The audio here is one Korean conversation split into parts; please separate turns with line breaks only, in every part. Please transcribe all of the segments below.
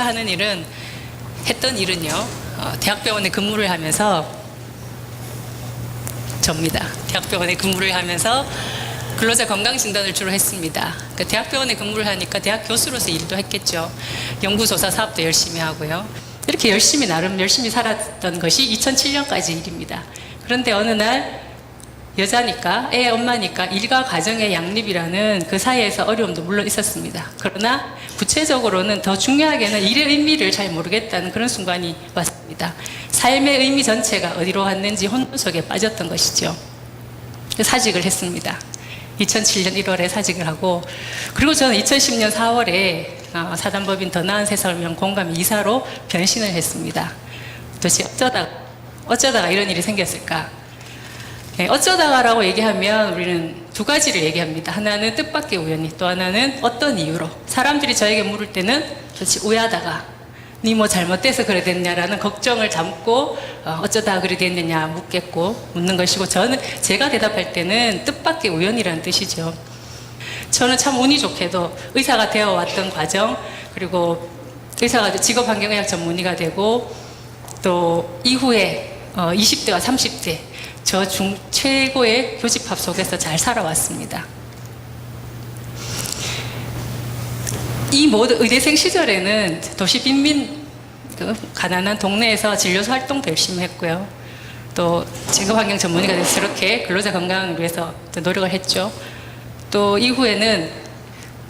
하는 일은, 했던 일은요, 대학병원에 근무를 하면서, 접니다. 대학병원에 근무를 하면서 근로자 건강진단을 주로 했습니다. 그러니까 대학병원에 근무를 하니까 대학 교수로서 일도 했겠죠. 연구조사 사업도 열심히 하고요. 이렇게 나름 열심히 살았던 것이 2007년까지 일입니다. 그런데 어느 날 여자니까, 애 엄마니까 일과 가정의 양립이라는 그 사이에서 어려움도 물론 있었습니다. 그러나 구체적으로는 더 중요하게는 일의 의미를 잘 모르겠다는 그런 순간이 왔습니다. 삶의 의미 전체가 어디로 갔는지 혼돈 속에 빠졌던 것이죠. 사직을 했습니다. 2007년 1월에 사직을 하고, 그리고 저는 2010년 4월에 사단법인 더 나은 세상을 위한 공감 이사로 변신을 했습니다. 도대체 어쩌다가 이런 일이 생겼을까? 어쩌다가라고 얘기하면 우리는 두 가지를 얘기합니다. 하나는 뜻밖의 우연히, 또 하나는 어떤 이유로. 사람들이 저에게 물을 때는 도대체 우야다가 니 뭐 잘못돼서 그래 됐냐라는 걱정을 담고 어쩌다가 그래 됐느냐 묻는 것이고, 제가 대답할 때는 뜻밖의 우연이라는 뜻이죠. 저는 참 운이 좋게도 의사가 되어 왔던 과정, 그리고 의사가 직업환경의학 전문의가 되고, 또 이후에 20대와 30대 최고의 교집합 속에서 잘 살아왔습니다. 이 모든 의대생 시절에는 도시 빈민, 가난한 동네에서 진료소 활동도 열심히 했고요. 또 직업환경 전문의가 돼서 저렇게 근로자 건강을 위해서 노력을 했죠. 또 이후에는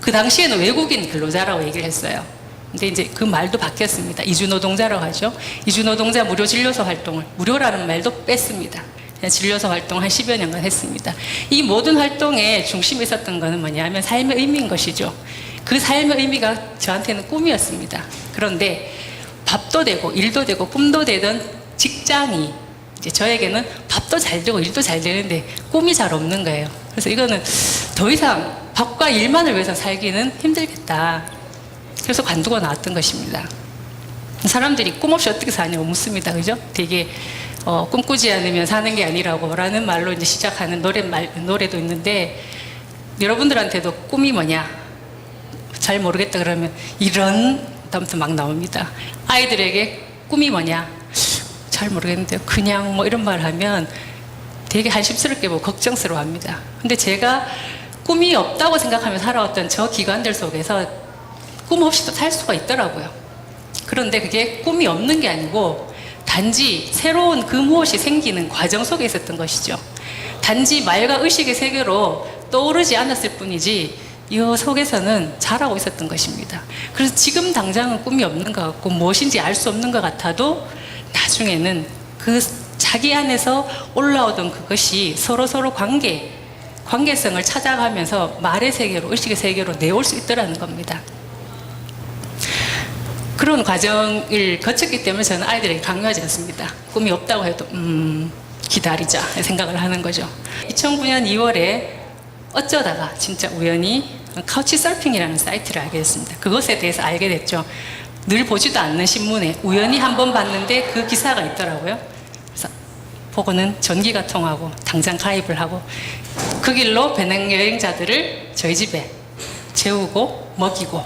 그 당시에는 외국인 근로자라고 얘기를 했어요. 근데 이제 그 말도 바뀌었습니다. 이주노동자라고 하죠. 이주노동자 무료 진료소 활동을, 무료라는 말도 뺐습니다. 그냥 진료소 활동 한 10여 년간 했습니다. 이 모든 활동에 중심에 있었던 것은 뭐냐면 삶의 의미인 것이죠. 그 삶의 의미가 저한테는 꿈이었습니다. 그런데 밥도 되고 일도 되고 꿈도 되던 직장이 이제 저에게는 밥도 잘 되고 일도 잘 되는데 꿈이 잘 없는 거예요. 그래서 이거는 더 이상 밥과 일만을 위해서 살기는 힘들겠다. 그래서 관두고 나왔던 것입니다. 사람들이 꿈 없이 어떻게 사냐고 묻습니다. 그죠? 되게 꿈꾸지 않으면 사는 게 아니라고 라는 말로 이제 시작하는 노래도 있는데, 여러분들한테도 꿈이 뭐냐? 잘 모르겠다 그러면 이런 다음부터 막 나옵니다. 아이들에게 꿈이 뭐냐? 잘 모르겠는데요. 그냥 뭐 이런 말 하면 되게 한심스럽게 보고 걱정스러워 합니다. 근데 제가 꿈이 없다고 생각하며 살아왔던 저 기관들 속에서 꿈 없이도 살 수가 있더라고요. 그런데 그게 꿈이 없는 게 아니고 단지 새로운 그 무엇이 생기는 과정 속에 있었던 것이죠. 단지 말과 의식의 세계로 떠오르지 않았을 뿐이지 이 속에서는 자라고 있었던 것입니다. 그래서 지금 당장은 꿈이 없는 것 같고 무엇인지 알 수 없는 것 같아도 나중에는 그 자기 안에서 올라오던 그것이 서로 관계성을 찾아가면서 말의 세계로, 의식의 세계로 내올 수 있더라는 겁니다. 그런 과정을 거쳤기 때문에 저는 아이들에게 강요하지 않습니다. 꿈이 없다고 해도 기다리자 생각을 하는 거죠. 2009년 2월에 어쩌다가 진짜 우연히 카우치서핑이라는 사이트를 알게 됐습니다. 그것에 대해서 알게 됐죠. 늘 보지도 않는 신문에 우연히 한번 봤는데 그 기사가 있더라고요. 그래서 보고는 전기가 통하고 당장 가입을 하고 그 길로 배낭여행자들을 저희 집에 재우고 먹이고,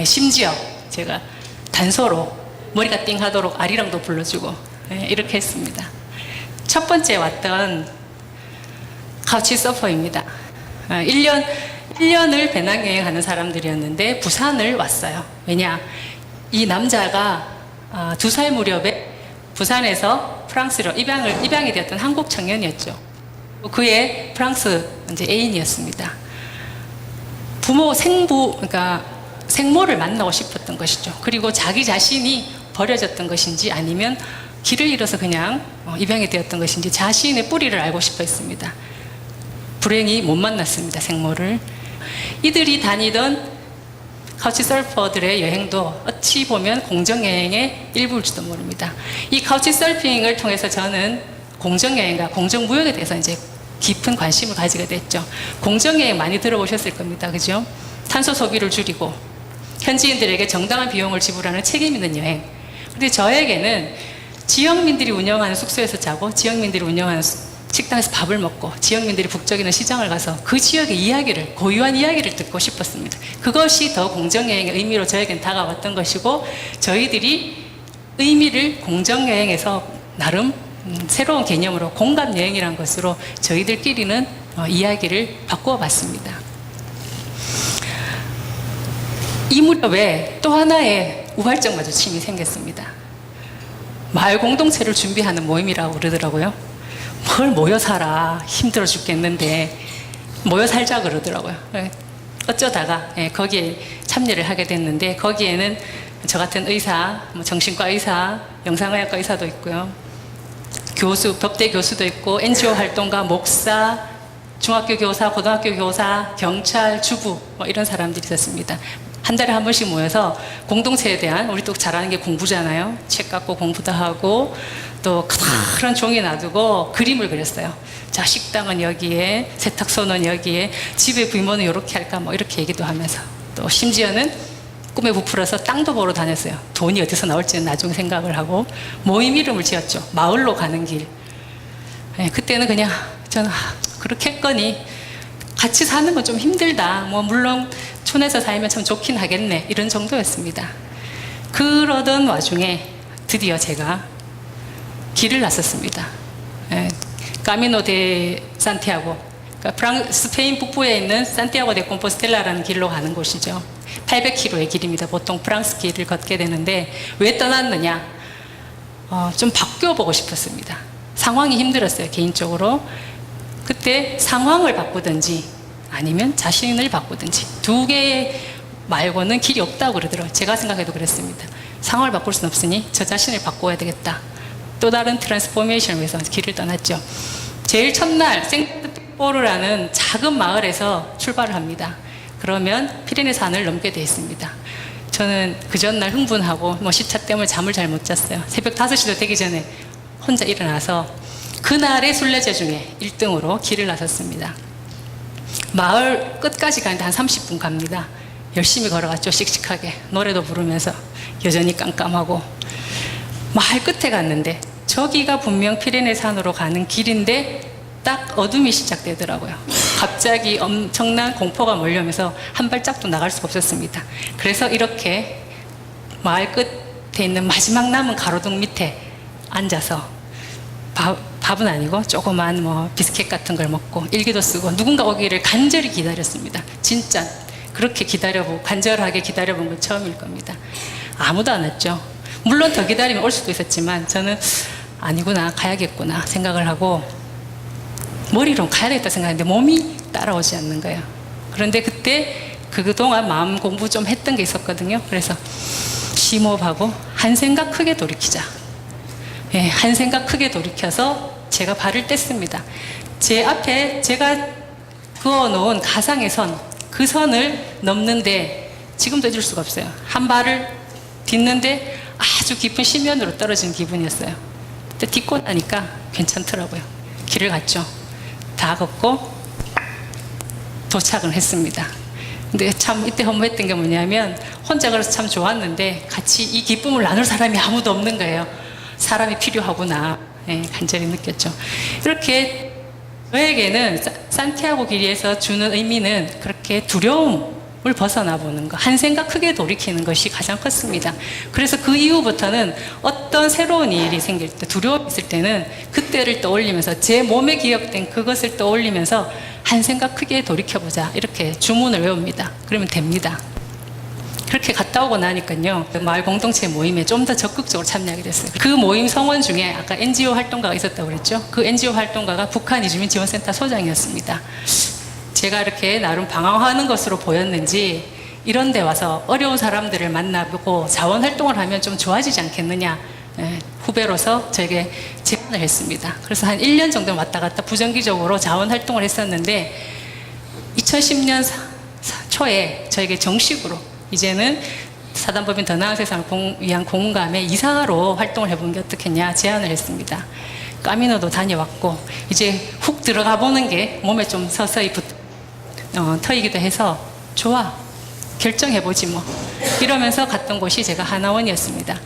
심지어 제가 단소로 머리가 띵하도록 아리랑도 불러주고, 이렇게 했습니다. 첫 번째 왔던 카우치서퍼입니다. 1년을 배낭여행하는 사람들이었는데 부산을 왔어요. 왜냐? 이 남자가 2살 무렵에 부산에서 프랑스로 입양이 되었던 한국 청년이었죠. 그의 프랑스 이제 애인이었습니다. 그러니까 생모를 만나고 싶었던 것이죠. 그리고 자기 자신이 버려졌던 것인지 아니면 길을 잃어서 그냥 입양이 되었던 것인지 자신의 뿌리를 알고 싶어 했습니다. 불행히 못 만났습니다, 생모를. 이들이 다니던 카우치서퍼들의 여행도 어찌 보면 공정여행의 일부일지도 모릅니다. 이 카우치서핑을 통해서 저는 공정여행과 공정무역에 대해서 이제 깊은 관심을 가지게 됐죠. 공정여행 많이 들어보셨을 겁니다. 그죠? 탄소 소비를 줄이고 현지인들에게 정당한 비용을 지불하는 책임 있는 여행. 근데 저에게는 지역민들이 운영하는 숙소에서 자고 지역민들이 운영하는 식당에서 밥을 먹고 지역민들이 북쪽에 있는 시장을 가서 그 지역의 이야기를, 고유한 이야기를 듣고 싶었습니다. 그것이 더 공정여행의 의미로 저에겐 다가왔던 것이고, 저희들이 의미를 공정여행에서 나름 새로운 개념으로 공감여행이라는 것으로 저희들끼리는 이야기를 바꾸어 봤습니다. 이 무렵에 또 하나의 우발적 마주침이 생겼습니다. 마을 공동체를 준비하는 모임이라고 그러더라고요. 뭘 모여 살아, 힘들어 죽겠는데 모여 살자 그러더라고요. 어쩌다가 거기에 참여를 하게 됐는데, 거기에는 저 같은 의사, 정신과 의사, 영상의학과 의사도 있고요, 교수, 법대 교수도 있고, NGO 활동가, 목사, 중학교 교사, 고등학교 교사, 경찰, 주부, 이런 사람들이 있었습니다. 한 달에 한 번씩 모여서 공동체에 대한, 우리 또 잘하는 게 공부잖아요. 책 갖고 공부도 하고, 또 그런 종이 놔두고 그림을 그렸어요. 자, 식당은 여기에, 세탁소는 여기에, 집의 규모는 이렇게 할까, 이렇게 얘기도 하면서, 또 심지어는 꿈에 부풀어서 땅도 보러 다녔어요. 돈이 어디서 나올지는 나중에 생각을 하고, 모임 이름을 지었죠. 마을로 가는 길. 그때는 그냥 저는 그렇게 했거니 같이 사는 건 좀 힘들다. 물론 촌에서 살면 참 좋긴 하겠네. 이런 정도였습니다. 그러던 와중에 드디어 제가 길을 나섰습니다. 까미노 데 산티아고, 그러니까 스페인 북부에 있는 산티아고 데 콤포스텔라라는 길로 가는 곳이죠. 800km의 길입니다. 보통 프랑스 길을 걷게 되는데, 왜 떠났느냐? 좀 바뀌어보고 싶었습니다. 상황이 힘들었어요, 개인적으로. 그때 상황을 바꾸든지 아니면 자신을 바꾸든지, 두 개 말고는 길이 없다고 그러더라고요. 제가 생각해도 그랬습니다. 상황을 바꿀 수는 없으니 저 자신을 바꿔야 되겠다. 또 다른 트랜스포메이션을 위해서 길을 떠났죠. 제일 첫날 생포르라는 작은 마을에서 출발을 합니다. 그러면 피레네 산을 넘게 돼 있습니다. 저는 그 전날 흥분하고 시차 때문에 잠을 잘 못 잤어요. 새벽 5시도 되기 전에 혼자 일어나서 그날의 순례자 중에 1등으로 길을 나섰습니다. 마을 끝까지 가는데 한 30분 갑니다. 열심히 걸어갔죠. 씩씩하게 노래도 부르면서. 여전히 깜깜하고 마을 끝에 갔는데, 저기가 분명 피레네 산으로 가는 길인데 딱 어둠이 시작되더라고요. 갑자기 엄청난 공포가 몰려오면서 한 발짝도 나갈 수가 없었습니다. 그래서 이렇게 마을 끝에 있는 마지막 남은 가로등 밑에 앉아서 밥은 아니고 조그만 비스켓 같은 걸 먹고 일기도 쓰고 누군가 오기를 간절히 기다렸습니다. 진짜 그렇게 간절하게 기다려본 건 처음일 겁니다. 아무도 안 왔죠. 물론 더 기다리면 올 수도 있었지만 저는 아니구나, 가야겠구나 생각을 하고 머리로 가야 되겠다 생각했는데 몸이 따라오지 않는 거예요. 그런데 그때 그동안 마음 공부 좀 했던 게 있었거든요. 그래서 심호흡하고 한 생각 크게 돌이키자. 한 생각 크게 돌이켜서 제가 발을 뗐습니다. 제 앞에 제가 그어놓은 가상의 선, 그 선을 넘는데 지금도 잊을 수가 없어요. 한 발을 딛는데 아주 깊은 심연으로 떨어진 기분이었어요. 그때 딛고 나니까 괜찮더라고요. 길을 갔죠. 다 걷고 도착을 했습니다. 근데 참 이때 허무했던 게 뭐냐면, 혼자 걸어서 참 좋았는데 같이 이 기쁨을 나눌 사람이 아무도 없는 거예요. 사람이 필요하구나, 간절히 느꼈죠. 이렇게 저에게는 산티아고 길에서 주는 의미는 그렇게 두려움을 벗어나 보는 것, 한 생각 크게 돌이키는 것이 가장 컸습니다. 그래서 그 이후부터는 어떤 새로운 일이 생길 때, 두려움이 있을 때는 그때를 떠올리면서, 제 몸에 기억된 그것을 떠올리면서 한 생각 크게 돌이켜보자, 이렇게 주문을 외웁니다. 그러면 됩니다. 그렇게 갔다 오고 나니까요, 마을 공동체 모임에 좀 더 적극적으로 참여하게 됐어요. 그 모임 성원 중에 아까 NGO 활동가가 있었다고 그랬죠. 그 NGO 활동가가 북한 이주민 지원센터 소장이었습니다. 제가 이렇게 나름 방황하는 것으로 보였는지, 이런 데 와서 어려운 사람들을 만나보고 자원 활동을 하면 좀 좋아지지 않겠느냐, 후배로서 저에게 제안을 했습니다. 그래서 한 1년 정도 왔다 갔다 부정기적으로 자원 활동을 했었는데, 2010년 초에 저에게 정식으로 이제는 사단법인 더 나은 세상을 위한 공감의 이사로 활동을 해보는 게 어떻겠냐 제안을 했습니다. 까미노도 다녀왔고 이제 훅 들어가 보는 게 몸에 좀 서서히 터이기도 해서 좋아, 결정해보지 뭐, 이러면서 갔던 곳이 제가 하나원이었습니다.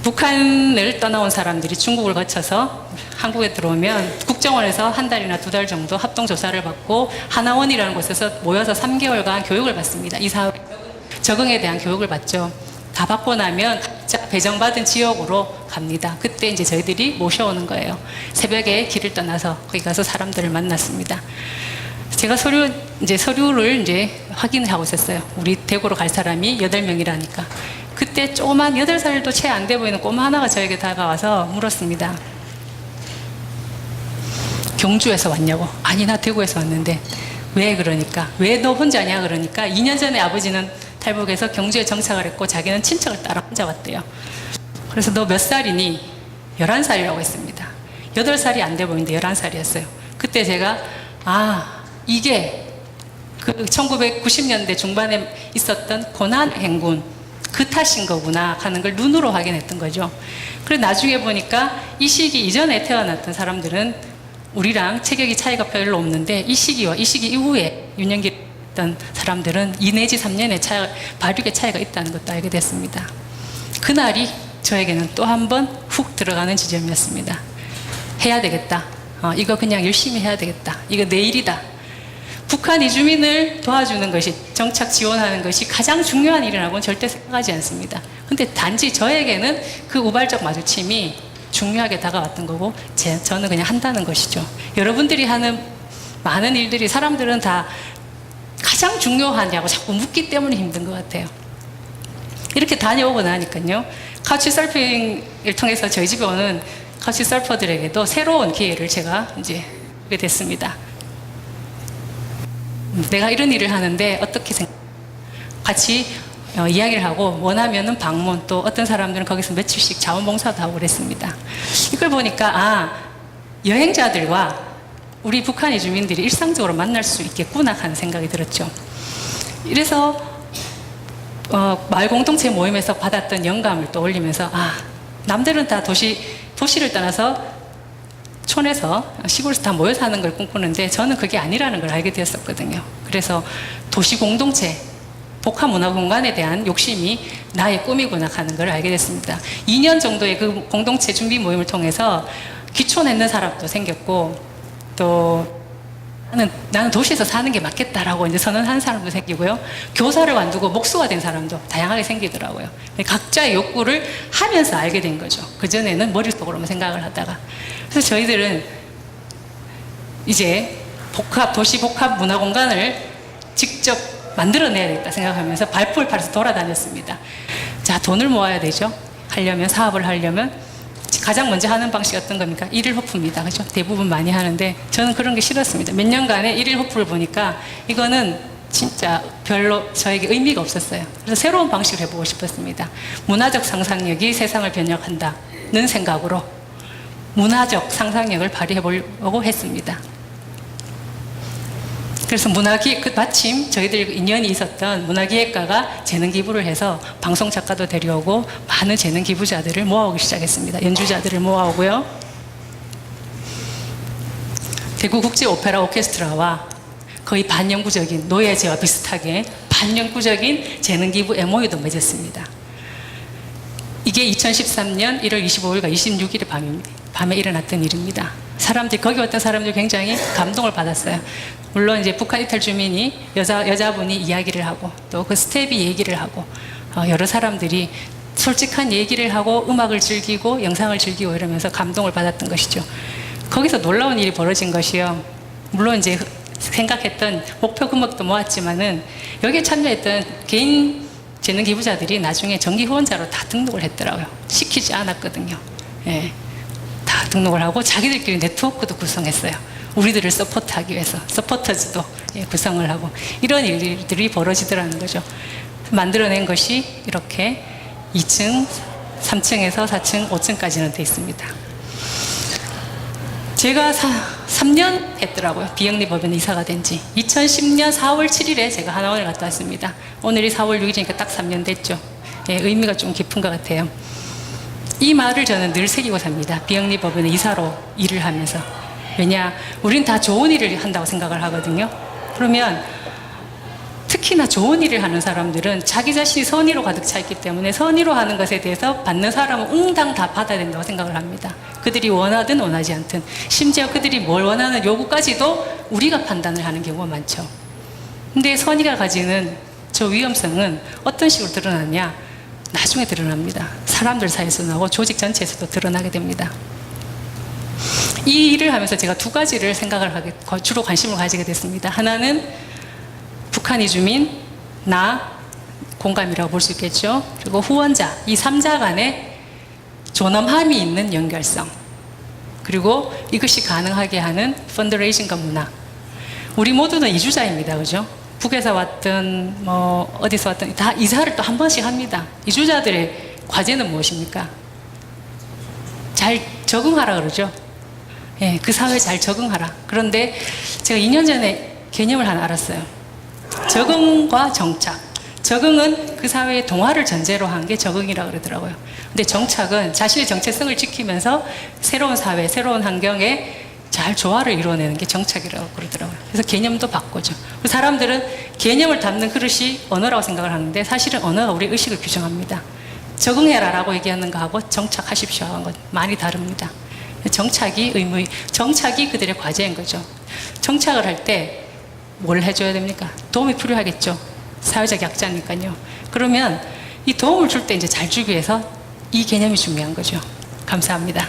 북한을 떠나온 사람들이 중국을 거쳐서 한국에 들어오면 국정원에서 한 달이나 두 달 정도 합동조사를 받고 하나원이라는 곳에서 모여서 3개월간 교육을 받습니다. 이 사회 적응에 대한 교육을 받죠. 다 받고 나면 각자 배정받은 지역으로 갑니다. 그때 이제 저희들이 모셔오는 거예요. 새벽에 길을 떠나서 거기 가서 사람들을 만났습니다. 제가 서류를 확인을 하고 있었어요. 우리 대구로 갈 사람이 8명이라니까. 그때 조그만 8살도 채 안 돼 보이는 꼬마 하나가 저에게 다가와서 물었습니다. 경주에서 왔냐고. 아니, 나 대구에서 왔는데. 왜 그러니까? 왜 너 혼자냐? 그러니까 2년 전에 아버지는 탈북해서 경주에 정착을 했고 자기는 친척을 따라 혼자 왔대요. 그래서 너 몇 살이니? 11살이라고 했습니다. 8살이 안 돼 보이는데 11살이었어요. 그때 제가 이게 그 1990년대 중반에 있었던 고난 행군 그 탓인 거구나 하는 걸 눈으로 확인했던 거죠. 그래서 나중에 보니까 이 시기 이전에 태어났던 사람들은 우리랑 체격이 차이가 별로 없는데 이 시기와 이 시기 이후에 유년기 있던 사람들은 2 내지 3년의 발육의 차이가 있다는 것도 알게 됐습니다. 그날이 저에게는 또 한 번 훅 들어가는 지점이었습니다. 해야 되겠다. 이거 그냥 열심히 해야 되겠다. 이거 내일이다. 북한 이주민을 도와주는 것이, 정착 지원하는 것이 가장 중요한 일이라고는 절대 생각하지 않습니다. 근데 단지 저에게는 그 우발적 마주침이 중요하게 다가왔던 거고 저는 그냥 한다는 것이죠. 여러분들이 하는 많은 일들이 사람들은 다 가장 중요하냐고 자꾸 묻기 때문에 힘든 것 같아요. 이렇게 다녀오고 나니까요, 카우치서핑을 통해서 저희 집에 오는 카우치서퍼들에게도 새로운 기회를 제가 이제 하게 됐습니다. 내가 이런 일을 하는데 어떻게 같이 이야기를 하고 원하면은 방문, 또 어떤 사람들은 거기서 며칠씩 자원봉사도 하고 그랬습니다. 이걸 보니까 여행자들과 우리 북한 이주민들이 일상적으로 만날 수 있겠구나 하는 생각이 들었죠. 이래서 마을 공동체 모임에서 받았던 영감을 떠올리면서 남들은 다 도시를 떠나서 촌에서 시골에서 다 모여 사는 걸 꿈꾸는데 저는 그게 아니라는 걸 알게 되었었거든요. 그래서 도시 공동체, 복합 문화 공간에 대한 욕심이 나의 꿈이구나 하는 걸 알게 됐습니다. 2년 정도의 그 공동체 준비 모임을 통해서 기초 냈는 사람도 생겼고, 또 나는 도시에서 사는 게 맞겠다라고 이제 선언하는 사람도 생기고요. 교사를 관두고 목수가 된 사람도 다양하게 생기더라고요. 각자의 욕구를 하면서 알게 된 거죠. 그전에는 머릿속으로만 생각을 하다가. 그래서 저희들은 이제 도시 복합 문화 공간을 직접 만들어내야겠다 생각하면서 발포를 팔아서 돌아다녔습니다. 자, 돈을 모아야 되죠. 사업을 하려면 가장 먼저 하는 방식이 어떤 겁니까? 일일 호프입니다. 그죠? 대부분 많이 하는데 저는 그런 게 싫었습니다. 몇 년간의 일일 호프를 보니까 이거는 진짜 별로 저에게 의미가 없었어요. 그래서 새로운 방식을 해보고 싶었습니다. 문화적 상상력이 세상을 변혁한다는 생각으로 문화적 상상력을 발휘해보려고 했습니다. 그래서 마침 저희들 인연이 있었던 문화기획가가 재능 기부를 해서 방송 작가도 데려오고 많은 재능 기부자들을 모아오기 시작했습니다. 연주자들을 모아오고요. 대구 국제 오페라 오케스트라와 거의 반영구적인, 노예제와 비슷하게 반영구적인 재능 기부 MOU도 맺었습니다. 이게 2013년 1월 25일과 26일 밤에 일어났던 일입니다. 거기 왔던 사람들이 굉장히 감동을 받았어요. 물론 이제 북한 이탈 주민이 여자분이 이야기를 하고 또 그 스텝이 얘기를 하고 여러 사람들이 솔직한 얘기를 하고 음악을 즐기고 영상을 즐기고 이러면서 감동을 받았던 것이죠. 거기서 놀라운 일이 벌어진 것이요. 물론 이제 생각했던 목표 금액도 모았지만은 여기에 참여했던 개인 재능 기부자들이 나중에 정기 후원자로 다 등록을 했더라고요. 시키지 않았거든요. 예. 다 등록을 하고 자기들끼리 네트워크도 구성했어요. 우리들을 서포트하기 위해서 서포터즈도 구성을 하고 이런 일들이 벌어지더라는 거죠. 만들어낸 것이 이렇게 2층, 3층에서 4층, 5층까지는 돼 있습니다. 제가 3년 했더라고요. 비영리 법인에 이사가 된 지. 2010년 4월 7일에 제가 하나원을 갔다 왔습니다. 오늘이 4월 6일이니까 딱 3년 됐죠. 예, 의미가 좀 깊은 것 같아요. 이 말을 저는 늘 새기고 삽니다. 비영리 법인의 이사로 일을 하면서. 왜냐, 우린 다 좋은 일을 한다고 생각을 하거든요. 그러면 특히 특히나 좋은 일을 하는 사람들은 자기 자신이 선의로 가득 차 있기 때문에 선의로 하는 것에 대해서 받는 사람은 응당 다 받아야 된다고 생각을 합니다. 그들이 원하든 원하지 않든, 심지어 그들이 뭘 원하는 요구까지도 우리가 판단을 하는 경우가 많죠. 근데 선의가 가지는 저 위험성은 어떤 식으로 드러나냐? 나중에 드러납니다. 사람들 사이에서 나오고 조직 전체에서도 드러나게 됩니다. 이 일을 하면서 제가 두 가지를 주로 관심을 가지게 됐습니다. 하나는 북한 이주민, 나, 공감이라고 볼 수 있겠죠. 그리고 후원자, 이 3자 간의 존엄함이 있는 연결성. 그리고 이것이 가능하게 하는 펀드레이징과 문화. 우리 모두는 이주자입니다. 그죠? 북에서 왔든, 어디서 왔든, 다 이사를 또 한 번씩 합니다. 이주자들의 과제는 무엇입니까? 잘 적응하라 그러죠. 예, 그 사회에 잘 적응하라. 그런데 제가 2년 전에 개념을 하나 알았어요. 적응과 정착. 적응은 그 사회의 동화를 전제로 한 게 적응이라고 그러더라고요. 근데 정착은 자신의 정체성을 지키면서 새로운 사회, 새로운 환경에 잘 조화를 이루어내는 게 정착이라고 그러더라고요. 그래서 개념도 바꾸죠. 사람들은 개념을 담는 그릇이 언어라고 생각을 하는데 사실은 언어가 우리의 의식을 규정합니다. 적응해라라고 얘기하는 거하고 정착하십시오 하는 건 많이 다릅니다. 정착이 정착이 그들의 과제인 거죠. 정착을 할 때 뭘 해줘야 됩니까? 도움이 필요하겠죠. 사회적 약자니까요. 그러면 이 도움을 줄 때 이제 잘 주기 위해서 이 개념이 중요한 거죠. 감사합니다.